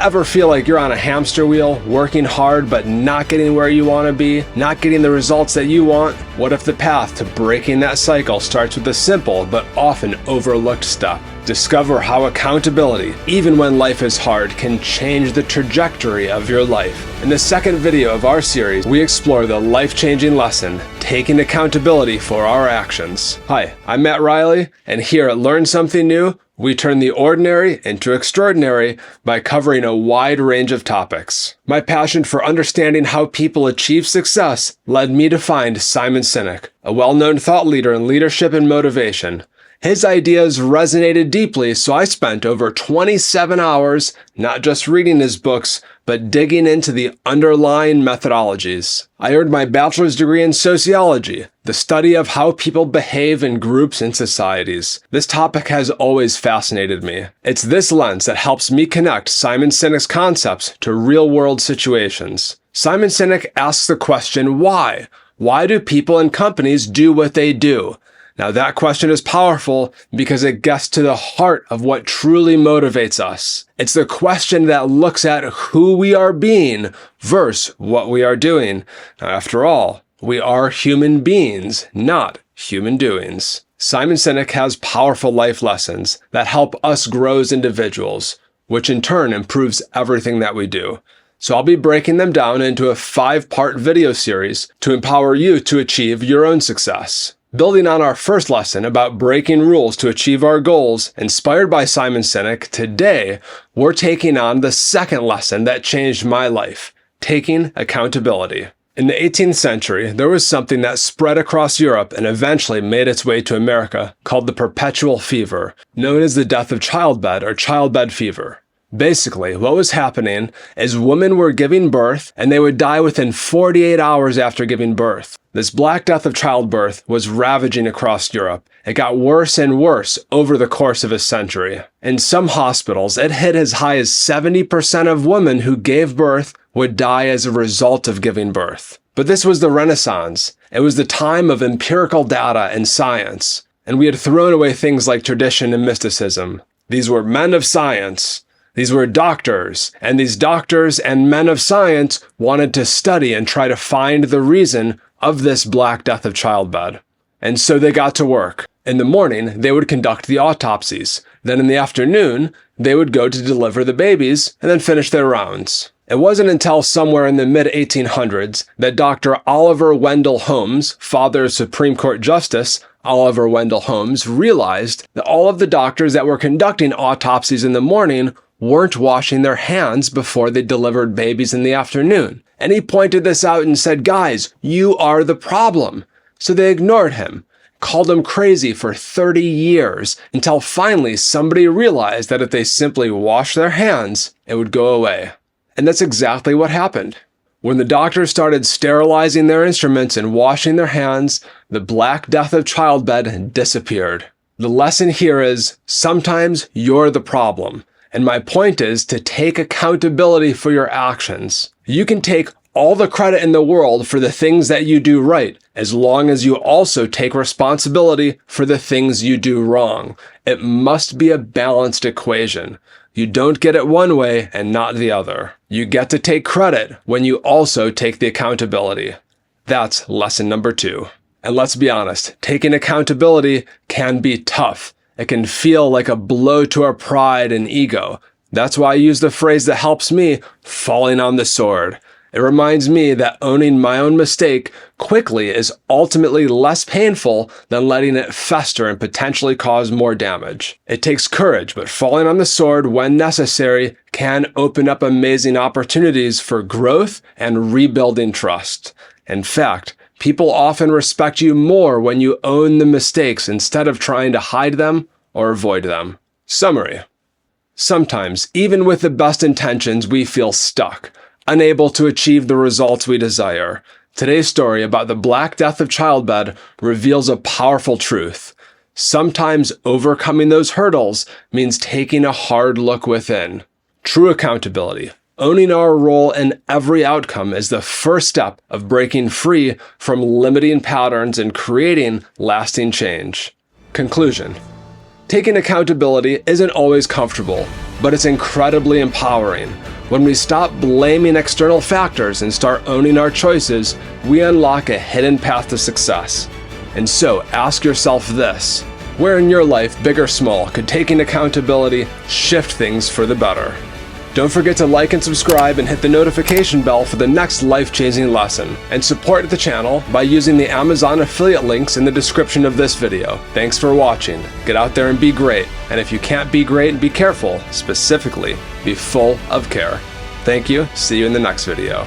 ever feel like you're on a hamster wheel, working hard but not getting where you want to be, not getting the results that you want? What if the path to breaking that cycle starts with a simple but often overlooked step? Discover how accountability, even when life is hard, can change the trajectory of your life. In the second video of our series, we explore the life-changing lesson, taking accountability for our actions. Hi, I'm Matt Riley, and here at Learn Something New, we turn the ordinary into extraordinary by covering a wide range of topics. My passion for understanding how people achieve success led me to find Simon Sinek, a well-known thought leader in leadership and motivation. His ideas resonated deeply, so I spent over 27 hours not just reading his books, but digging into the underlying methodologies. I earned my bachelor's degree in Sociology, the study of how people behave in groups and societies. This topic has always fascinated me. It's this lens that helps me connect Simon Sinek's concepts to real-world situations. Simon Sinek asks the question, why? Why do people and companies do what they do? Now that question is powerful because it gets to the heart of what truly motivates us. It's the question that looks at who we are being versus what we are doing. Now, after all, we are human beings, not human doings. Simon Sinek has powerful life lessons that help us grow as individuals, which in turn improves everything that we do. So I'll be breaking them down into a 5-part video series to empower you to achieve your own success. Building on our first lesson about breaking rules to achieve our goals, inspired by Simon Sinek, today we're taking on the second lesson that changed my life, taking accountability. In the 18th century, there was something that spread across Europe and eventually made its way to America called the perpetual fever, known as the death of childbed or childbed fever. Basically, what was happening is women were giving birth and they would die within 48 hours after giving birth. This Black Death of childbirth was ravaging across Europe. It got worse and worse over the course of a century. In some hospitals, it hit as high as 70% of women who gave birth would die as a result of giving birth. But this was the Renaissance. It was the time of empirical data and science. And we had thrown away things like tradition and mysticism. These were men of science. These were doctors, and these doctors and men of science wanted to study and try to find the reason of this Black Death of childbed. And so they got to work. In the morning, they would conduct the autopsies. Then in the afternoon, they would go to deliver the babies and then finish their rounds. It wasn't until somewhere in the mid-1800s that Dr. Oliver Wendell Holmes, father of Supreme Court Justice Oliver Wendell Holmes, realized that all of the doctors that were conducting autopsies in the morning weren't washing their hands before they delivered babies in the afternoon. And he pointed this out and said, guys, you are the problem. So they ignored him, called him crazy for 30 years, until finally somebody realized that if they simply washed their hands, it would go away. And that's exactly what happened. When the doctors started sterilizing their instruments and washing their hands, the Black Death of childbed disappeared. The lesson here is, sometimes you're the problem. And my point is to take accountability for your actions. You can take all the credit in the world for the things that you do right, as long as you also take responsibility for the things you do wrong. It must be a balanced equation. You don't get it one way and not the other. You get to take credit when you also take the accountability. That's lesson number 2. And let's be honest, taking accountability can be tough. It can feel like a blow to our pride and ego. That's why I use the phrase that helps me, falling on the sword. It reminds me that owning my own mistake quickly is ultimately less painful than letting it fester and potentially cause more damage. It takes courage, but falling on the sword when necessary can open up amazing opportunities for growth and rebuilding trust. In fact, people often respect you more when you own the mistakes instead of trying to hide them or avoid them. Summary. Sometimes, even with the best intentions, we feel stuck, unable to achieve the results we desire. Today's story about the Black Death of childbed reveals a powerful truth. Sometimes overcoming those hurdles means taking a hard look within. True accountability, owning our role in every outcome, is the first step of breaking free from limiting patterns and creating lasting change. Conclusion. Taking accountability isn't always comfortable, but it's incredibly empowering. When we stop blaming external factors and start owning our choices, we unlock a hidden path to success. And so, ask yourself this: where in your life, big or small, could taking accountability shift things for the better? Don't forget to like and subscribe and hit the notification bell for the next life-changing lesson. And support the channel by using the Amazon affiliate links in the description of this video. Thanks for watching. Get out there and be great. And if you can't be great and be careful, specifically, be full of care. Thank you. See you in the next video.